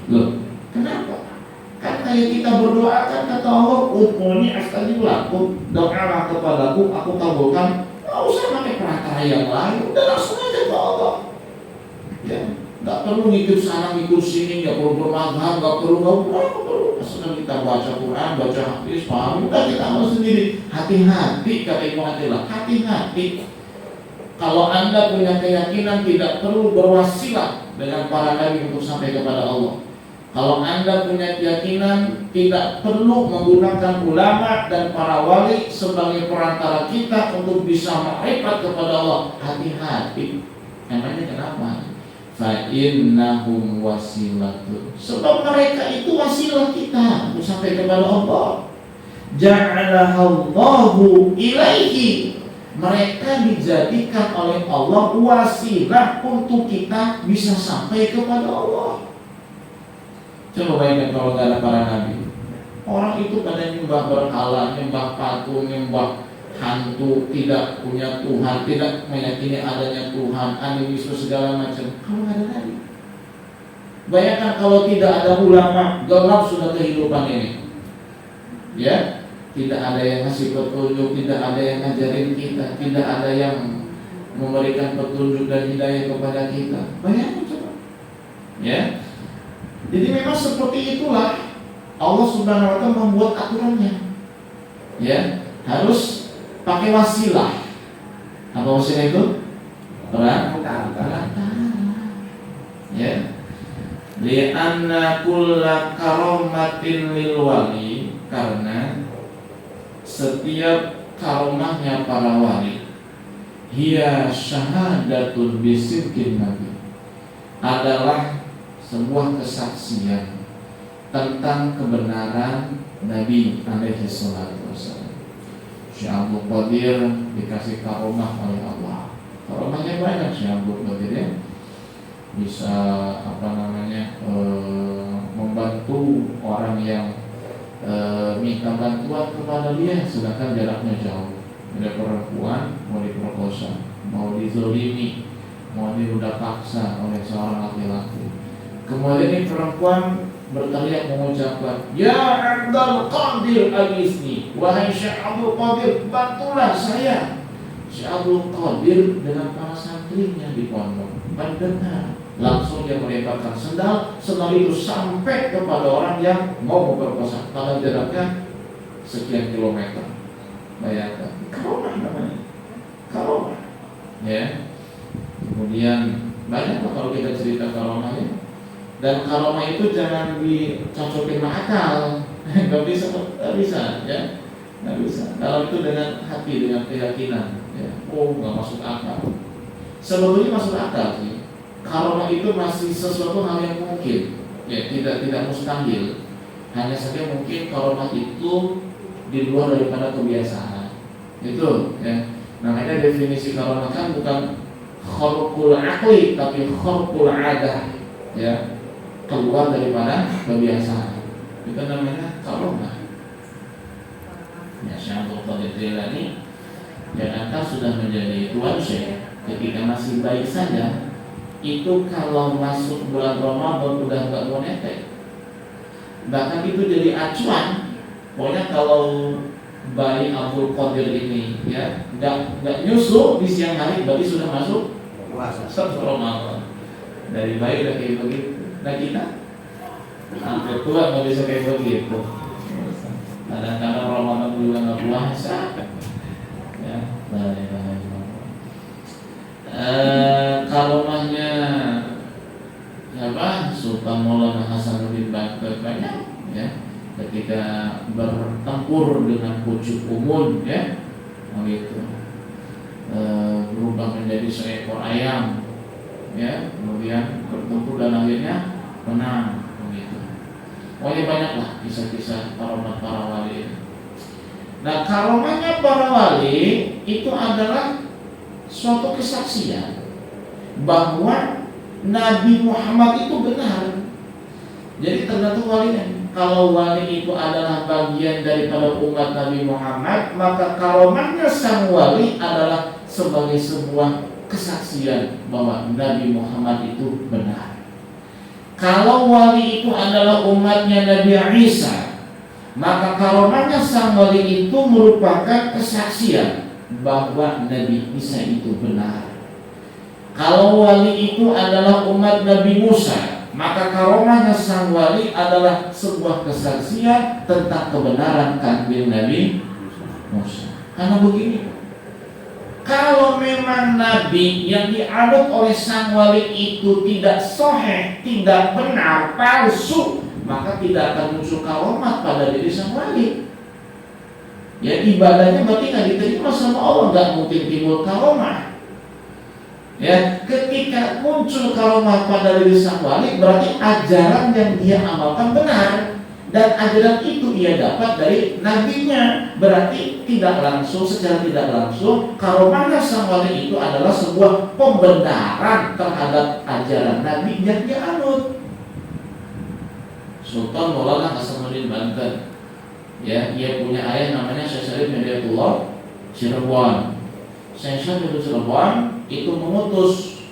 Loh, kenapa? Kan kayak kita berdoa kan kata Allah, "Ud'uni astajib lakum." Doalah kepadaku, aku kabulkan. Enggak usah pakai perantara yang lain, udah langsung aja ke Allah. Ya, enggak perlu ngikut sana, ngikut sini, enggak perlu bermazhab, enggak perlu. Asal kita baca Quran, baca hadis, paham, udah kita amal sendiri. Hati-hati kata Ibnu Athaillah, hati-hati. Kalau Anda punya keyakinan tidak perlu berwasilah dengan para nabi untuk sampai kepada Allah. Kalau Anda punya keyakinan tidak perlu menggunakan ulama dan para wali sebagai perantara kita untuk bisa makrifat kepada Allah, hati-hati. Emangnya kenapa? Fa innahum wasilatun. Sebab mereka itu wasilah kita untuk sampai kepada Allah. Ja'alahallahu ilaihi. Mereka dijadikan oleh Allah wasilah untuk kita bisa sampai kepada Allah. Coba bayangkan kalau nggak ada para nabi. Orang itu pada nyembah berhala, nyembah patung, nyembah hantu, tidak punya Tuhan, tidak meyakini adanya Tuhan, animisme segala macam. Kalau nggak ada nabi. Bayangkan kalau tidak ada ulama, gelap sudah kehidupan ini. Ya, tidak ada yang ngasih petunjuk, tidak ada yang ngajarin kita, tidak ada yang memberikan petunjuk dan hidayah kepada kita. Bayangkan coba. Ya. Jadi memang seperti itulah Allah Subhanahu wa taala membuat aturannya. Ya, harus pakai wasilah. Apa wasilah itu? Perantara. Ya. Li'anna kulla karomatin lil wali, karena setiap karomahnya para wali hiya syahadatun bisidqin nabi, adalah sebuah kesaksian tentang kebenaran Nabi alaihi salatu wasallam. Syekh Abdul Qadir dikasih karomah oleh Allah. Karomahnya banyak Syekh Abdul Qadir ya. Bisa membantu orang yang minta bantuan kepada dia, sedangkan jaraknya jauh. Ada perempuan mau diperkosa, mau dizolimi, mau dirudak paksa oleh seorang laki-laki. Kemudian ini perempuan berteriak mengucapkan, Ya Abdul Qadir agisni, wahai Syekh Abdul Qadir, bantulah saya. Syekh Abdul Qadir dengan para santrinya di pondok mendengar, langsung dia melemparkan sendal itu sampai kepada orang yang mau memperkosa, karena jaraknya sekian kilometer. Bayangkan, karomah namanya, karomah. Ya. Kemudian banyak kalau kita cerita karomah ya. Dan karomah itu jangan dicocokin sama akal, nggak bisa, ya, nggak bisa. Kalau itu dengan hati, dengan keyakinan, ya, nggak masuk akal. Sebetulnya masuk akal sih. Karomah itu masih sesuatu hal yang mungkin, ya, tidak mustahil. Hanya saja mungkin karomah itu di luar daripada kebiasaan. Itu, ya. Makanya definisi karomah kan bukan kharqul aqli, tapi kharqul adah, ya, keluar daripada kebiasaan. Itu namanya karomah. Ya, Syekh Abdul Qadir Jailani jangankan sudah menjadi tuan syekh, ketika masih baik saja, itu kalau masuk bulan Ramadan udah nggak mau netek. Bahkan itu jadi acuan. Pokoknya kalau bayi Abdul Qadir ini ya nggak nyusu di siang hari, berarti sudah masuk puasa Ramadan. Dari bayi udah kayak begitu. Nah kita hampir tua nggak bisa kayak begitu. Kadang-kadang Ramadan juga nggak puasa. Ya, karomahnya apa? Sultan Maulana Hasanuddin Banten banyak, ya. Ketika bertempur dengan pucuk umun, ya, begitu, berubah menjadi seekor ayam, ya, kemudian bertempur dan akhirnya menang, begitu. Pokoknya banyaklah kisah-kisah karomah para wali. Nah, karomahnya para wali itu adalah suatu kesaksian bahwa Nabi Muhammad itu benar. Jadi tergantung walinya. Kalau wali itu adalah bagian daripada umat Nabi Muhammad, maka karomahnya sang wali adalah sebagai sebuah kesaksian bahwa Nabi Muhammad itu benar. Kalau wali itu adalah umatnya Nabi Isa, maka karomahnya sang wali itu merupakan kesaksian bahwa Nabi Isa itu benar. Kalau wali itu adalah umat Nabi Musa, maka karomahnya sang wali adalah sebuah kesaksian tentang kebenaran kanjeng Nabi Musa. Karena begini, kalau memang Nabi yang dianut oleh sang wali itu tidak sahih, tidak benar, palsu, maka tidak akan muncul karomah pada diri sang wali. Ya, ibadahnya berarti nggak diterima sama Allah, nggak mungkin timbul karomah. Ya, ketika muncul karomah pada diri sang wali, berarti ajaran yang dia amalkan benar, dan ajaran itu ia dapat dari nabinya. Berarti tidak langsung, secara tidak langsung, karomahnya sang wali itu adalah sebuah pembenaran terhadap ajaran nabi yang dia anut. Sultan Maulana Hasanuddin Banten. Ya, dia punya ayah namanya Syekh Syarif Hidayatullah Cirebon. Syekh Syarif Cirebon itu mengutus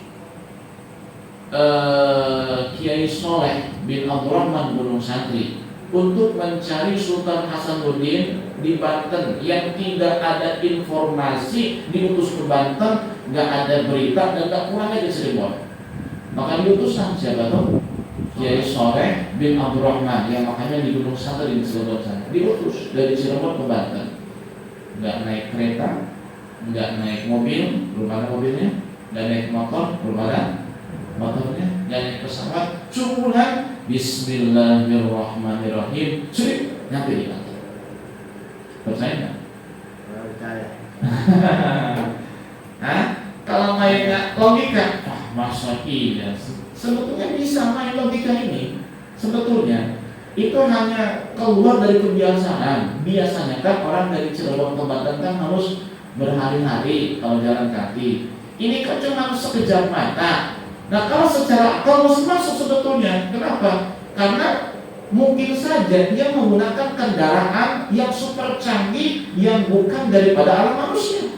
Kiai Soleh bin Abdurrahman Gunung Santri untuk mencari Sultan Hasanuddin di Banten yang tidak ada informasi, diutus ke Banten, nggak ada berita dan nggak pulangnya di Cirebon. Maka diutuslah siapa tuh? Kiai Soleh bin Abdurrahman yang makanya di Gunung Santri di Cirebon sana. Diutus dari Cirebon ke Banten. Nggak naik kereta, nggak naik mobil, belum ada mobilnya, nggak naik motor, belum ada motornya, nggak naik pesawat, cuma Bismillahirrahmanirrahim, sudah nyampe di Banten. Percaya nggak? Percaya. Hah? Kalau mainnya logika, masa iya? Sebetulnya bisa main logika ini. Sebetulnya itu hanya keluar dari kebiasaan. Biasanya kan orang dari Cirebon ke Banten kan harus berhari-hari kalau jalan kaki. Ini kan cuma sekejap mata. Nah kalau secara akal masuk sebetulnya, kenapa? Karena mungkin saja dia menggunakan kendaraan yang super canggih yang bukan daripada alam manusia.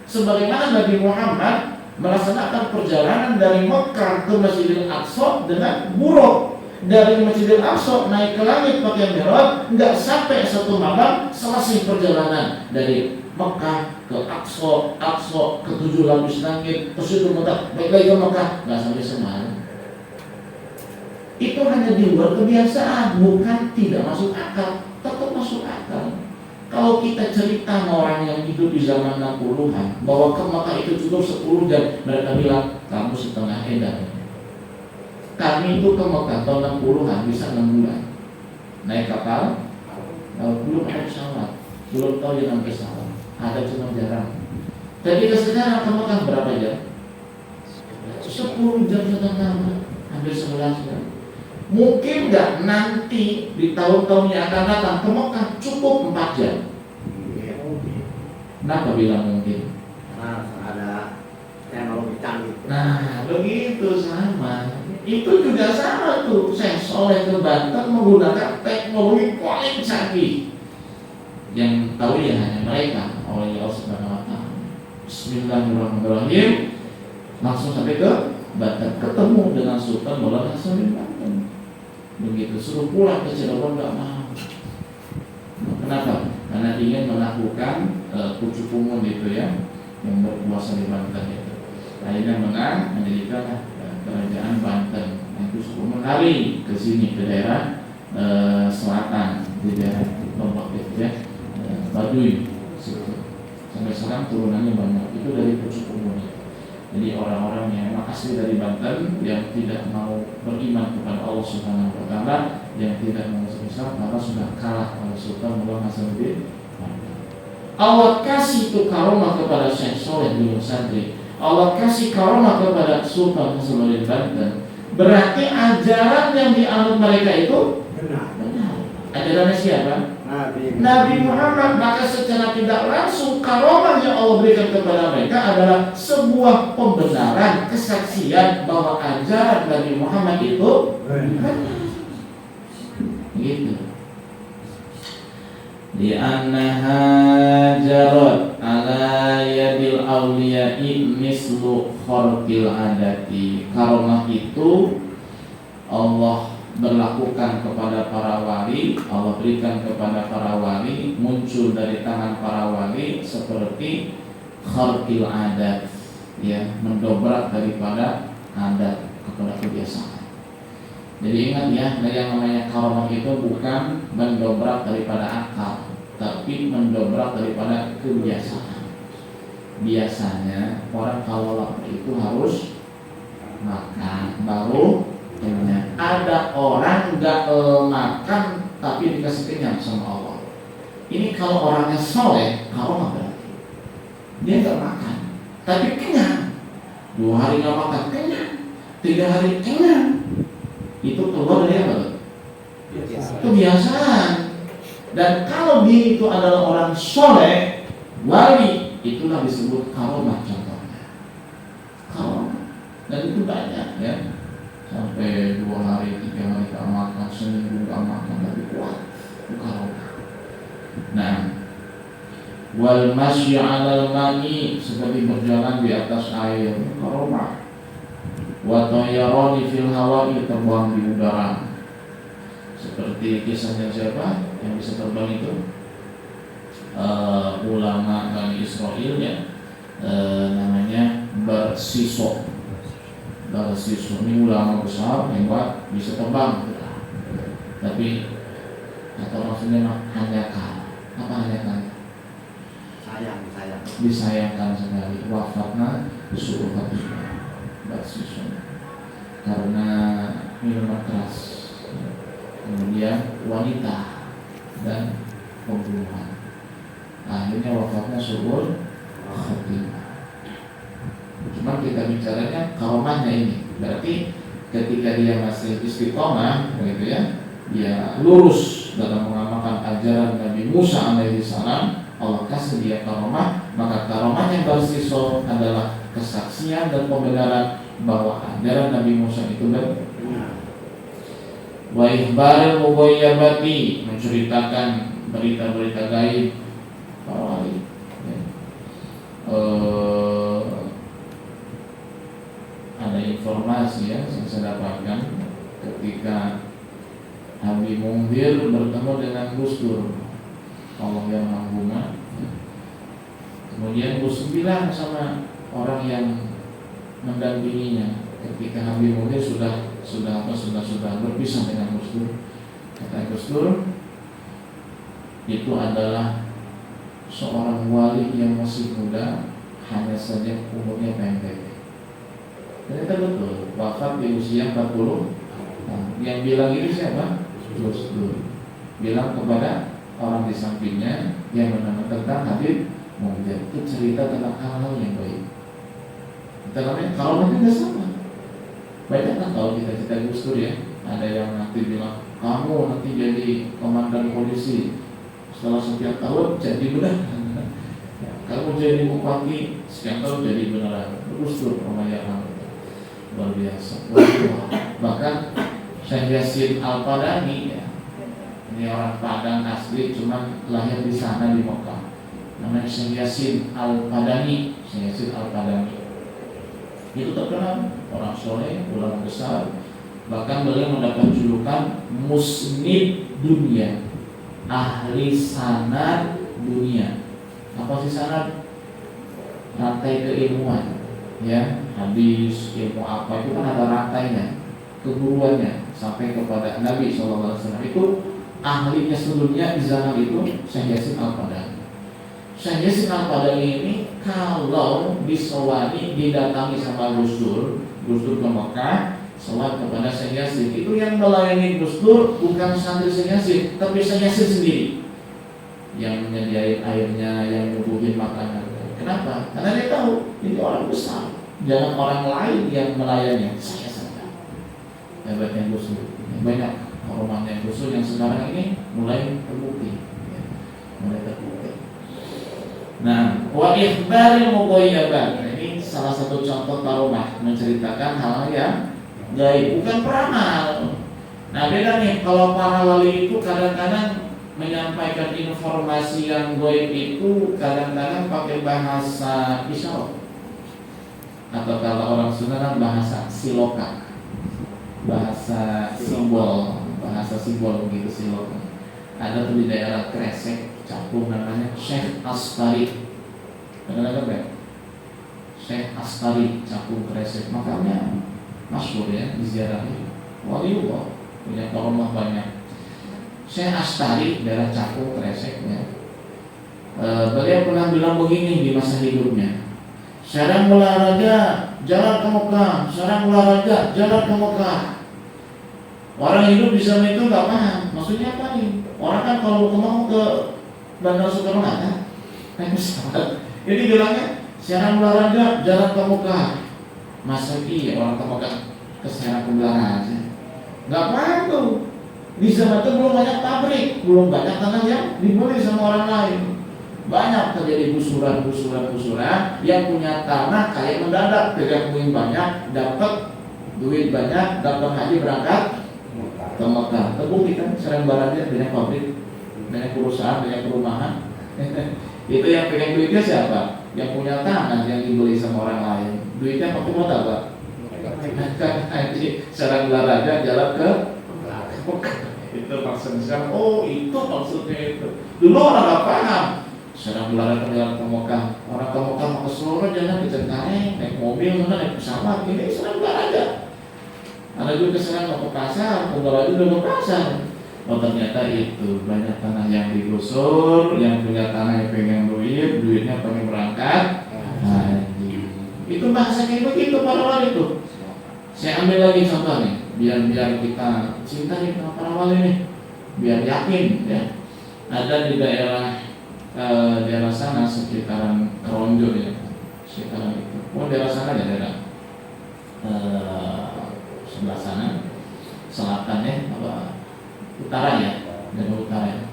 Sebagaimana Nabi Muhammad melaksanakan perjalanan dari Mekah ke Masjidil Aqsa dengan buruk. Dari Masjidil Aqsa naik ke langit pakai Mi'raj, nggak sampai satu malam selesai perjalanan dari Mekah ke Aqsa, Aqsa ke 7 lapis langit, terus itu Mekah, baik lagi ke Mekah, nggak sampai semalam. Itu hanya di luar kebiasaan, bukan tidak masuk akal, tetap masuk akal. Kalau kita cerita orang yang hidup di zaman 60-an bahwa ke Mekah itu cukup 10 jam, mereka bilang kamu setengah edan. Kami itu ke Mekah tahun 60-an bisa 6 bulan naik kapal, belum ada pesawat, belum tahu yang namanya pesawat, ada cuma jarang. Jadi sekarang ke Mekah berapa jam? 10 jam setengah, hampir 11 jam. Mungkin nggak nanti di tahun-tahun yang akan datang ke Mekah cukup 4 jam. Kenapa bilang mungkin? Karena ada teknologi canggih. Nah begitu sama. Itu juga sama tuh. Syekh Soleh ke Banten menggunakan teknologi paling canggih. Yang tahu ya hanya mereka oleh Allah Subhanahu Wa Taala. Bismillahirrahmanirrahim. Langsung sampai ke Banten, ketemu dengan Sultan Maulana Hasanuddin Banten. Begitu suruh pulang ke Cirebon nggak mau. Kenapa? Karena ingin melakukan pucuk pungun itu ya, yang berkuasa di Banten itu. Akhirnya menang, mendirikan kerajaan Banten. Itu suruh menari ke sini ke daerah selatan, di daerah Lombok itu ya, Baduy. Sampai sekarang turunannya banyak. Itu dari pucuk pungun itu. Jadi orang-orang yang memang asli dari Banten yang tidak mau beriman kepada Allah Subhanahu Wa Taala, yang tidak mau masuk Islam karena sudah kalah oleh Sultan Maulana Hasanuddin. Allah kasih itu karomah kepada Syekh Soleh bin Santri. Allah kasih karomah kepada Sultan Hasanuddin Banten. Berarti ajaran yang dianut mereka itu benar. Ajarannya siapa? Nabi Muhammad. Maka secara tidak langsung karomah yang Allah berikan kepada mereka adalah sebuah pembenaran, kesaksian bahwa ajaran Nabi Muhammad itu benar. Gitu. Di annaha jarat ala yadil awliya'i mislu kharqil adati. Karomah itu Allah berlakukan kepada para wali, Allah berikan kepada para wali, muncul dari tangan para wali seperti kharqil adat, ya, mendobrak daripada adat kepada kebiasaan. Jadi ingat ya, yang namanya karomah itu bukan mendobrak daripada akal, tapi mendobrak daripada kebiasaan. Biasanya orang kalau lapar itu harus makan baru kenyang. Ada orang nggak makan tapi dikasih kenyang sama Allah. Ini kalau orangnya soleh, karomah berarti dia nggak makan tapi kenyang. 2 hari nggak makan kenyang, 3 hari kenyang. Itu keluar dari apa? Kebiasaan. Dan kalau dia itu adalah orang soleh, wali, itulah disebut karomah contohnya. Karomah. Dan itu banyak ya. sampai 2 hari 3 hari gak makan, seminggu gak makan, tapi kuat itu karomah. Nah, wal masyi 'alal ma'i, seperti berjalan di atas air, karomah. Wa tayyarani fil hawa'i, terbang di udara. Seperti kisahnya siapa yang bisa terbang itu? Ulama Bani Israel ya, namanya Barsiso. Barsiso ini ulama besar hebat, bisa terbang. Tapi kata maksudnya hanya kalah. Apa hanya kalah? Sayang. Disayangkan sekali, wafatnya disuruh hati Barsiso karena minuman keras, kemudian wanita dan pembunuhan. Akhirnya wafatnya suul khatimah. Cuma kita bicaranya karomahnya ini, berarti ketika dia masih istiqomah, begitu ya, dia lurus dalam mengamalkan ajaran Nabi Musa alaihi salam, Allah kasih dia karomah. Maka karomahnya Barsiso adalah kesaksian dan pembenaran bahwa ajaran Nabi Musa itu benar. Wa ikhbarul mughayyabati, menceritakan berita-berita gaib para wali. Ada informasi ya yang saya dapatkan ketika Habib Munzir bertemu dengan Gus Dur, Allah yang Maha. Kemudian Gus bilang sama orang yang mendampinginya ketika Habib Munzir sudah berpisah dengan Gus Dur. Kata Gus Dur, itu adalah seorang wali yang masih muda, hanya saja umurnya pendek. Ternyata betul, wafat di usia 40. Yang bilang ini siapa? Gus Dur. Bilang kepada orang di sampingnya yang menanya tentang Habib Munzir, itu cerita tentang hal-hal yang baik. Kita namanya kalau nanti sama. Banyak kan kalau kita cerita Gus Dur ya, ada yang nanti bilang kamu nanti jadi komandan polisi, setelah sekian tahun jadi beneran. Kamu jadi bupati, sekian tahun jadi beneran. Gus Dur pemayaran luar biasa. Bahkan Syekh Yasin Al-Padani ya, ini orang Padang asli, cuman lahir di sana di Mekah. Namanya Syekh Yasin Al-Padani. Syekh Yasin Al-Padani itu terkenal orang soleh, ulama besar. Bahkan beliau mendapat julukan Musnid Dunia, ahli sanad dunia. Apa sih sanad? Rantai keilmuan, ya, hadis, ilmu apa itu kan ada rantainya, keguruannya sampai kepada Nabi SAW. Itu ahlinya seluruhnya di zaman itu Syekh Yasin Al-Padani. Syekh Yasin Al-Padani ini kalau disowani, didatangi sama Gus Dur ke Mekah, sholat kepada Syekh Yasin, itu yang melayani Gus Dur bukan santri Syekh Yasin, tapi Syekh Yasin sendiri yang menyediain airnya, yang nyuguhin makanan. Kenapa? Karena dia tahu ini orang besar, jangan orang lain yang melayani, saya saja. Hebatnya Gus Dur. Banyak karomahnya Gus Dur yang sekarang ini mulai terbukti, ya, mulai terbukti. Nah, wa ikhbaril mughayyabat, ini salah satu contoh karomah, menceritakan hal yang gaib, bukan peramal. Nah, beda nih, kalau para wali itu kadang-kadang menyampaikan informasi yang gaib itu kadang-kadang pakai bahasa isyarat, atau kalau orang Sunda bahasa siloka, bahasa simbol begitu, siloka. Ada tuh di daerah Kresek, Cakung, namanya Syekh Astari. Kenapa kan? Syekh Astari, Cakung, Kresek, makanya masyhur ya, diziarahi waliullah, punya karomah banyak. Syekh Astari daerah Cakung, Kresek ya. Beliau pernah bilang begini di masa hidupnya, sekarang olahraga jalan ke Mekah, sekarang olahraga jalan ke Mekah. Orang hidup di zaman itu nggak paham maksudnya apa nih. Orang kan kalau mau ke Bandara Soekarno-Hatta naik pesawat, jadi bilangnya sekarang olahraga jalan ke Mekah. Masa iya orang ke Mekah ke Serang Kembara aja, nggak paham tuh. Di zaman itu belum banyak pabrik, belum banyak tanah yang dibeli sama orang lain. Banyak terjadi gusuran yang punya tanah kayak mendadak, pegang puing banyak, dapat duit banyak, daftar haji berangkat ke Mekah. Terbukti kan Serang Baratnya banyak pabrik, banyak perusahaan, banyak perumahan. Itu yang pegang duitnya siapa? Yang punya tanah yang dibeli sama orang lain. Duitnya pakai modal Pak. Kan haji Serang Baratnya jalan ke Mekah. Itu maksudnya. Oh itu maksudnya itu. Dulu orang nggak paham. Serang Baratnya jalan ke Mekah. Orang ke Mekah mau ke Solo jalan ke Cengkareng, naik mobil, naik pesawat. Ini Serang Baratnya. Ada juga keserang ke pasar, penggawa juga ke pasar. Oh ternyata itu banyak tanah yang digusur, yang punya tanah yang pengen duit, duitnya pengen berangkat haji. Itu bahasa kayak begitu para wali itu. Saya ambil lagi contoh nih, biar kita cinta nih sama para wali nih, biar yakin ya. Ada di daerah sana sekitaran Keronjo ya, sekitaran itu. Oh daerah sana ya daerah sebelah sana, selatan ya, apa utara ya, dari utara ya.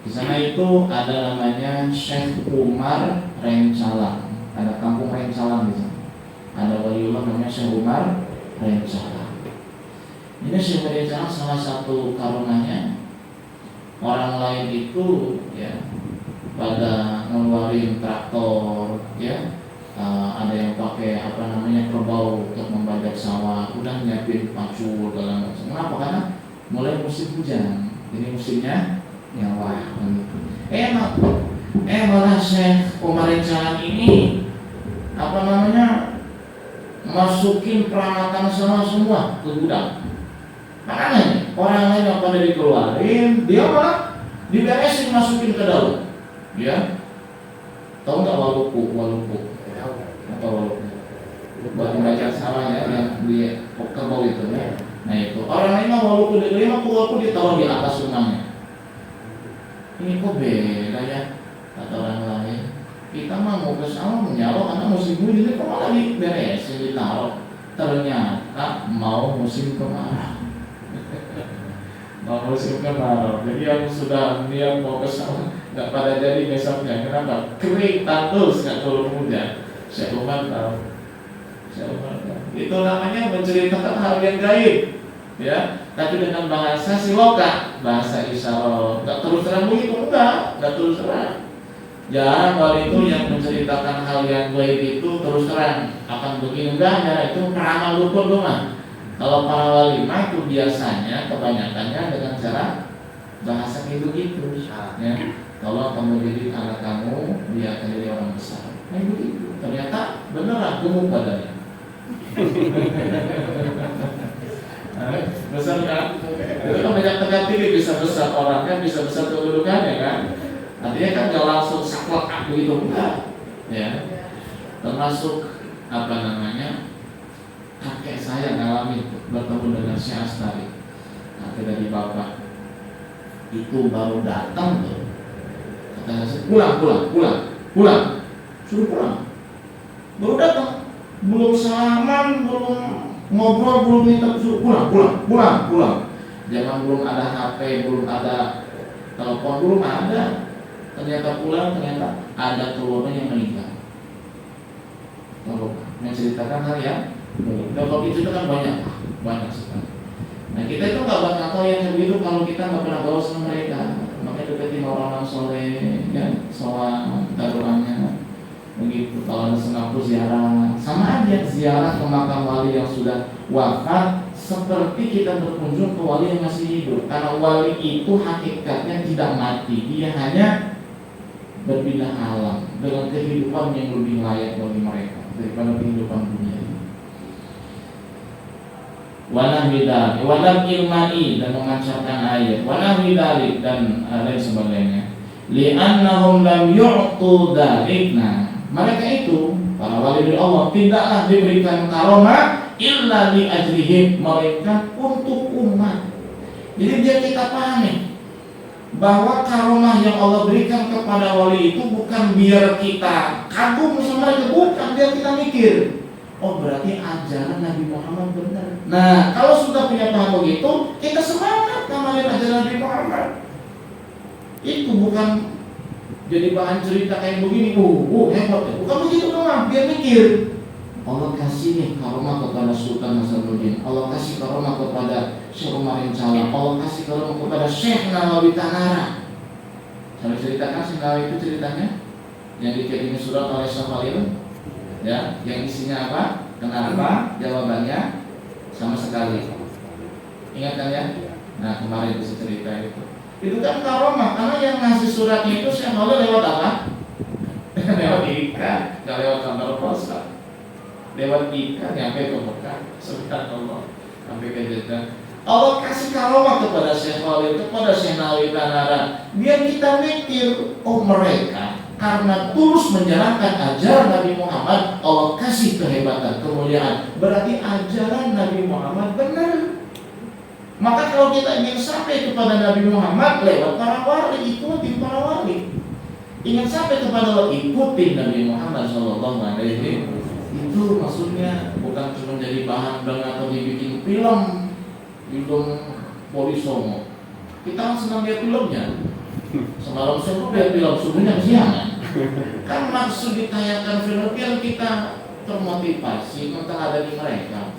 Di sana itu ada namanya Syekh Umar Rencalang, ada kampung Rencalang di sana. Ada waliullah namanya Syekh Umar Rencalang. Ini Syekh Rencalang salah satu karomahnya, orang lain itu ya pada ngeluarin traktor ya. Ada yang pakai apa namanya kerbau untuk membajak sawah, udah nyiapin pacu dalam macam. Kenapa? Karena mulai musim hujan, jadi musimnya nyawa. Malah Syekh Umar Rencalang ini apa namanya masukin peralatan semua ke gudang. Makanya orang lain yang pada dikeluarin, dia malah diberesin masukin ke dalam. Ya, tahu nggak waluku? Atau buat membaca sawah ya yang di kerbau itu ya. Nah itu orang lain mau waluku ditaruh di atas rumahnya. Ini kok beda ya kata orang lain. Kita mah mau ke sawah menyalok karena musim hujan, kok malah diberesin ditaruh. Ternyata mau musim kemarau. Mau musim kemarau. Jadi yang sudah niat mau ke sawah nggak pada jadi besoknya. Kenapa? Kering tandus nggak turun hujan. Saya tahu. Itu namanya menceritakan hal yang gaib, ya. Tapi dengan bahasa siloka, bahasa isyarat. Nggak terus terang begitu, nggak terus terang. Jarang wali itu yang menceritakan hal yang gaib itu terus terang akan begini, enggak ya. Itu peramal luput mah. Kalau para wali mah itu biasanya kebanyakannya dengan cara bahasa kayak begitu, ya. Kalau kamu didik anak kamu, dia akan jadi orang besar. Kayak begitu. Ternyata beneran gemuk badannya. Besar kan? Itu kan banyak tegak tinggi, bisa besar orangnya, bisa besar kedudukannya kan? Artinya kan gak langsung saklek begitu, enggak. Ya. Termasuk apa namanya? Kakek saya ngalamin bertemu dengan Syekh Astari. Kakek dari bapak itu baru datang tuh. Kata saya, pulang. Suruh pulang. Baru datang, belum salaman, belum ngobrol, belum minta, suruh pulang. Jangan belum ada HP, belum ada telepon, belum ada. Ternyata pulang, ternyata ada telurnya yang meninggal. Tolong menceritakan hal yang kalau itu kan banyak sekali. Nah kita itu nggak bakal tahu yang begitu kalau kita nggak pernah bawa sama mereka. Makanya deketin orang soleh, ya, soal darurannya. Begitu. Kalau ada sengaku ziarah, sama aja ziarah ke makam wali yang sudah wafat seperti kita berkunjung ke wali yang masih hidup. Karena wali itu hakikatnya tidak mati, dia hanya berpindah alam dengan kehidupan yang lebih layak bagi mereka daripada kehidupan dunia ini. Walam ilmani dan memancarkan air, walam hidalik dan lain sebagainya. Li'annahum lam yu'tu dalikna. Mereka itu para wali dari Allah tidaklah diberikan karomah illa li ajrihim, mereka untuk umat. Jadi biar kita pahami bahwa karomah yang Allah berikan kepada wali itu bukan biar kita kagum sama mereka, bukan biar kita mikir, oh berarti ajaran Nabi Muhammad benar. Nah kalau sudah punya paham begitu, kita semangat ngamalin ajaran Nabi Muhammad. Itu bukan jadi bahan cerita kayak begini, hebat ya. Bukan begitu doang, biar mikir. Allah kasih nih karomah kepada Sultan Hasanuddin, Allah kasih karomah kepada Syekh Umar Incala, Allah kasih karomah kepada Syekh Nawawi Tanara. Saya ceritakan Syekh Nawawi itu ceritanya yang dikirimi surat oleh Syekh Khalil, ya, yang isinya apa? Kenapa? Jawabannya sama sekali. Ingat kan ya? Nah kemarin bisa cerita itu. Itu kan karomah, karena yang ngasih suratnya itu Syekh Khalil lewat apa? Lewat ikan, nggak lewat kantor pos, lewat ikan nyampe ke Mekah. Subhanallah, sampai ke Jeddah. Allah kasih karomah kepada Syekh Khalil, kepada Syekh Nawawi Tanara, biar kita mikir, oh mereka karena tulus menjalankan ajaran Nabi Muhammad, Allah kasih kehebatan, kemuliaan. Berarti ajaran Nabi Muhammad benar. Maka kalau kita ingin sampai kepada Nabi Muhammad lewat para wali, ikutin para wali. Ingin sampai kepada Allah, ikutin Nabi Muhammad SAW. Itu maksudnya bukan cuma jadi bahan bang atau dibikin film Polisongo. Kita kan senang lihat filmnya. Semalam saya lihat film subuhnya siang. Kan maksud ditayangkan film biar kita termotivasi untuk ada di mereka.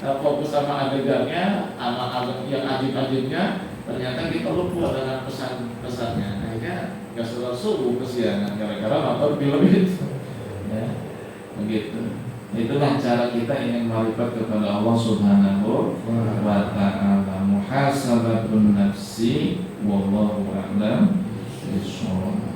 Fokus sama adegannya, sama yang ajib-ajibnya, ternyata kita lupa dengan pesan-pesannya. Akhirnya nggak selalu subuh kesiangan gara-gara nonton film itu. Ya, begitu. Itulah cara kita ingin marifat kepada Allah Subhanahu wa ta'ala. Muhasabatun nafsi wallahu a'lam bishawab.